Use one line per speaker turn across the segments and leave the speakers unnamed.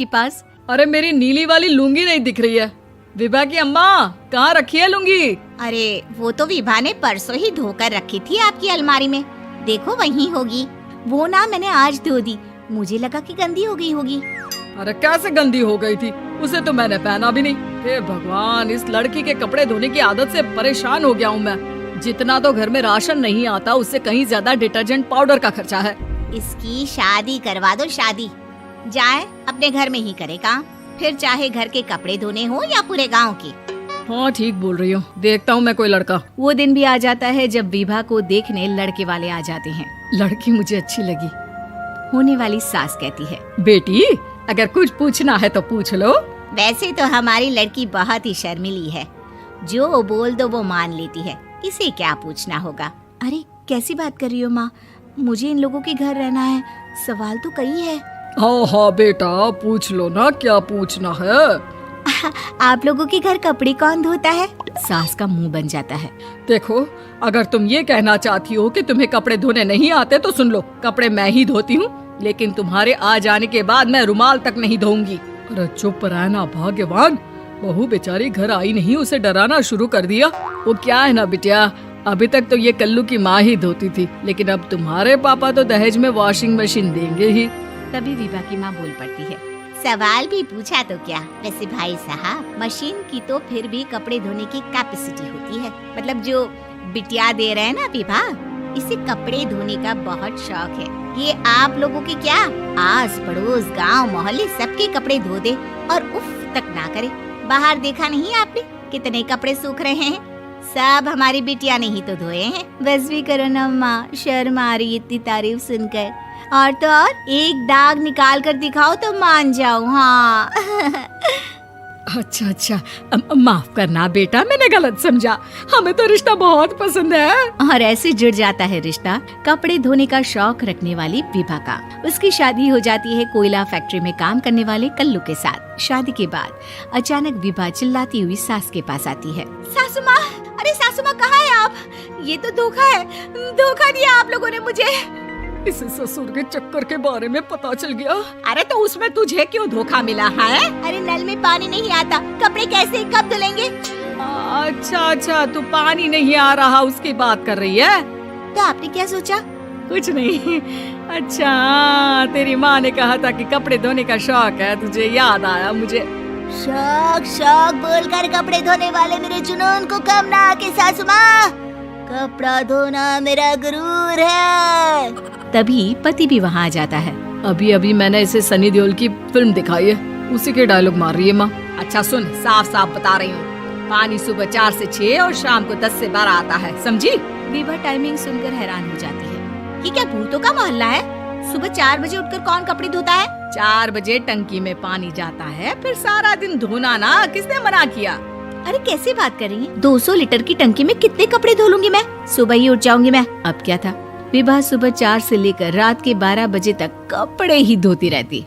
के पास।
अरे मेरी नीली वाली लुंगी नहीं दिख रही है। विभा की अम्मा, कहाँ रखी है लुंगी?
अरे वो तो विभा ने परसों ही धोकर रखी थी आपकी अलमारी में, देखो वहीं होगी। वो ना मैंने आज धो दी, मुझे लगा कि गंदी हो गई होगी।
अरे कैसे गंदी हो गई थी, उसे तो मैंने पहना भी नहीं। हे भगवान, इस लड़की के कपड़े धोने की आदत से परेशान हो गया हूँ मैं। जितना तो घर में राशन नहीं आता, उससे कहीं ज्यादा डिटर्जेंट पाउडर का खर्चा है।
इसकी शादी करवा दो, शादी जाए अपने घर में ही करे काम, फिर चाहे घर के कपड़े धोने हो या पूरे गांव की।
हाँ ठीक बोल रही हो, देखता हूँ मैं कोई लड़का।
वो दिन भी आ जाता है जब विभा को देखने लड़के वाले आ जाते हैं।
लड़की मुझे अच्छी लगी।
होने वाली सास कहती है,
बेटी अगर कुछ पूछना है तो पूछ लो।
वैसे तो हमारी लड़की बहुत ही शर्मीली है, जो बोल दो वो मान लेती है, इसे क्या पूछना होगा।
अरे कैसी बात कर रही हो माँ, मुझे इन लोगों के घर रहना है, सवाल तो कई है।
हाँ हाँ बेटा, पूछ लो ना, क्या पूछना है।
आप लोगों के घर कपड़े कौन धोता है? सास का मुंह बन जाता है।
देखो, अगर तुम ये कहना चाहती हो कि तुम्हें कपड़े धोने नहीं आते तो सुन लो, कपड़े मैं ही धोती हूँ, लेकिन तुम्हारे आ जाने के बाद मैं रुमाल तक नहीं धोऊंगी। अरे चुप रहना भाग्यवान, बहू बेचारी घर आई नहीं, उसे डराना शुरू कर दिया। वो क्या है ना बिटिया, अभी तक तो ये कल्लू की माँ ही धोती थी, लेकिन अब तुम्हारे पापा तो दहेज में वॉशिंग मशीन देंगे ही।
तभी विभा की माँ बोल पड़ती है,
सवाल भी पूछा तो क्या, वैसे भाई साहब मशीन की तो फिर भी कपड़े धोने की कैपेसिटी होती है, मतलब जो बिटिया दे रहे हैं ना विभा, इसे कपड़े धोने का बहुत शौक है। ये आप लोगों के क्या आस पड़ोस गांव मोहल्ले सबके कपड़े धो दे और उफ तक ना करे। बाहर देखा नहीं आपने कितने कपड़े सूख रहे हैं, सब हमारी बिटिया ने ही तो धोए हैं।
बस भी करो ना माँ, शर्म आ रही इतनी तारीफ सुनकर। और तो और एक दाग निकाल कर दिखाओ तो मान जाऊँ। हाँ
अच्छा अच्छा, माफ करना बेटा, मैंने गलत समझा, हमें तो रिश्ता बहुत पसंद है।
और ऐसे जुड़ जाता है रिश्ता कपड़े धोने का शौक रखने वाली विभा का। उसकी शादी हो जाती है कोयला फैक्ट्री में काम करने वाले कल्लू के साथ। शादी के बाद अचानक विभा चिल्लाती हुई सास के पास आती है,
सासू माँ, अरे सासू माँ कहाँ है आप? ये तो धोखा है, धोखा दिया आप लोगों ने मुझे।
इसे ससुर के चक्कर के बारे में पता चल गया।
अरे तो उसमें तुझे क्यों धोखा मिला है? अरे नल में पानी नहीं आता, कपड़े कैसे कब धुलेंगे?
अच्छा अच्छा, तू पानी नहीं आ रहा उसकी बात कर रही है?
तो आपने क्या सोचा?
कुछ नहीं। अच्छा, तेरी माँ ने कहा था कि कपड़े धोने का शौक है, तुझे याद आया मुझे।
शौक शौक बोलकर कपड़े धोने वाले मेरे जुनून को कम ना आके सासू माँ, कपड़ा धोना मेरा गुरूर है।
तभी पति भी वहाँ आ जाता है।
अभी अभी मैंने इसे सनी देओल की फिल्म दिखाई है, उसी के डायलॉग मार रही है माँ। अच्छा सुन, साफ साफ बता रही हूँ, पानी सुबह 4 से 6 और शाम को 10 से 12 आता है, समझी?
विभा टाइमिंग सुनकर हैरान हो जाती है।
ये क्या भूतों का मोहल्ला है? सुबह 4 बजे उठकर कौन कपड़े धोता है?
4 बजे टंकी में पानी जाता है, फिर सारा दिन धोना ना, किसने मना किया?
अरे कैसी बात कर रही हैं? 200 लीटर की टंकी में कितने कपड़े धो लूंगी मैं, सुबह ही उठ जाऊंगी मैं। अब क्या था, विभा सुबह 4 से लेकर रात के 12 बजे तक कपड़े ही धोती रहती।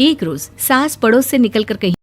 एक रोज सास पड़ोस से निकलकर कहीं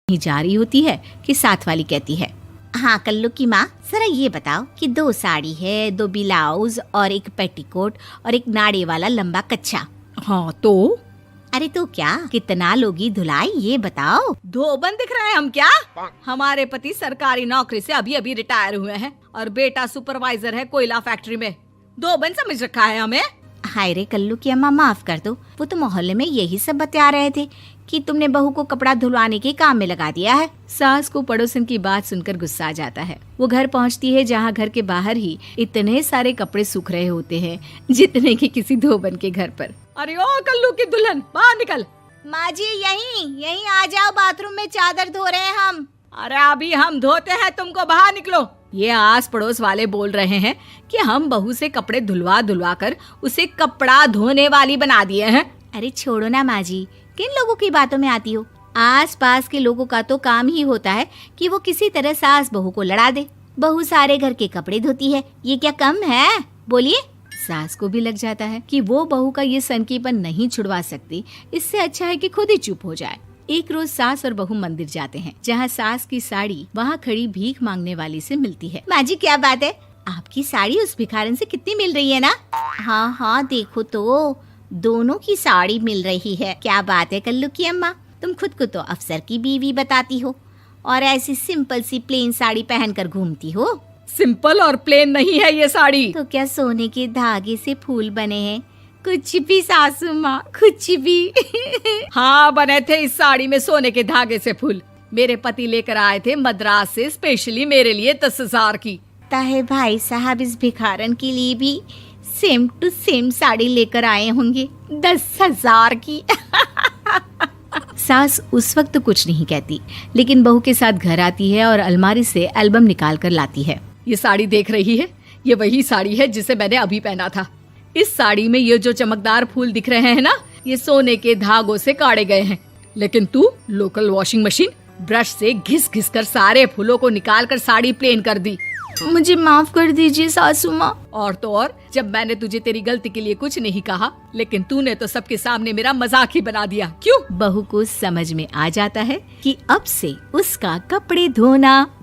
जा रही होती है कि साथ वाली कहती है,
हाँ कल्लू की माँ, जरा ये बताओ कि 2 साड़ी है, 2 ब्लाउज और एक पेटीकोट और एक नाड़े वाला लंबा कच्छा।
हाँ तो
अरे तो क्या, कितना लोगी धुलाई ये बताओ।
धोबन दिख रहे हैं हम क्या? हमारे पति सरकारी नौकरी से अभी अभी रिटायर हुए हैं और बेटा सुपरवाइजर है कोयला फैक्ट्री में। धोबन समझ रखा है हमें।
हाय रे कल्लू की अम्मा, माफ कर दो, वो तो मोहल्ले में यही सब बता रहे थे कि तुमने बहू को कपड़ा धुलवाने के काम में लगा दिया है।
सास को पड़ोसन की बात सुनकर गुस्सा आ जाता है। वो घर पहुंचती है जहां घर के बाहर ही इतने सारे कपड़े सूख रहे होते हैं जितने कि किसी धोबन के घर पर।
अरे ओ कल्लू की दुल्हन, बाहर निकल।
माँ जी यहीं आ जाओ, बाथरूम में चादर धो रहे हैं हम।
अरे अभी हम धोते हैं, तुमको बाहर निकलो। ये आस पड़ोस वाले बोल रहे हैं कि हम बहू से कपड़े धुलवा कर उसे कपड़ा धोने वाली बना दिए हैं।
अरे छोड़ो ना माँ जी, किन लोगों की बातों में आती हो। आस पास के लोगों का तो काम ही होता है कि वो किसी तरह सास बहू को लड़ा दे। बहू सारे घर के कपड़े धोती है, ये क्या कम है? बोलिए।
सास को भी लग जाता है कि वो बहू का ये सनकीपन नहीं छुड़वा सकती, इससे अच्छा है कि खुद ही चुप हो जाए। एक रोज सास और बहू मंदिर जाते हैं, जहाँ सास की साड़ी वहाँ खड़ी भीख मांगने वाली से मिलती है।
माँ जी क्या बात है, आपकी साड़ी उस भिखारन से कितनी मिल रही है ना? हाँ देखो तो दोनों की साड़ी मिल रही है। क्या बात है कल्लू की अम्मा, तुम खुद को तो अफसर की बीवी बताती हो और ऐसी सिंपल सी प्लेन साड़ी पहनकर घूमती हो।
सिंपल और प्लेन नहीं है ये साड़ी।
तो क्या सोने के धागे से फूल बने हैं? कुछ भी सासू माँ, कुछ भी।
हाँ बने थे इस साड़ी में सोने के धागे से फूल। मेरे पति लेकर आए थे मद्रास से स्पेशली मेरे लिए 10,000 की।
ताहे भाई साहब इस भिखारन के लिए भी सेम टू सेम साड़ी लेकर आए होंगे 10,000 की।
सास उस वक्त तो कुछ नहीं कहती, लेकिन बहू के साथ घर आती है और अलमारी से एल्बम निकाल कर लाती है।
ये साड़ी देख रही है, ये वही साड़ी है जिसे मैंने अभी पहना था। इस साड़ी में ये जो चमकदार फूल दिख रहे हैं ना, ये सोने के धागों से काटे गए हैं। लेकिन तू लोकल वॉशिंग मशीन ब्रश से घिस घिस कर सारे फूलों को निकाल कर साड़ी प्लेन कर दी।
मुझे माफ कर दीजिए सासू माँ।
और तो और, जब मैंने तुझे तेरी गलती के लिए कुछ नहीं कहा, लेकिन तूने तो सबके सामने मेरा मजाक ही बना दिया। क्यों?
बहू को समझ में आ जाता है कि अब से उसका कपड़े धोना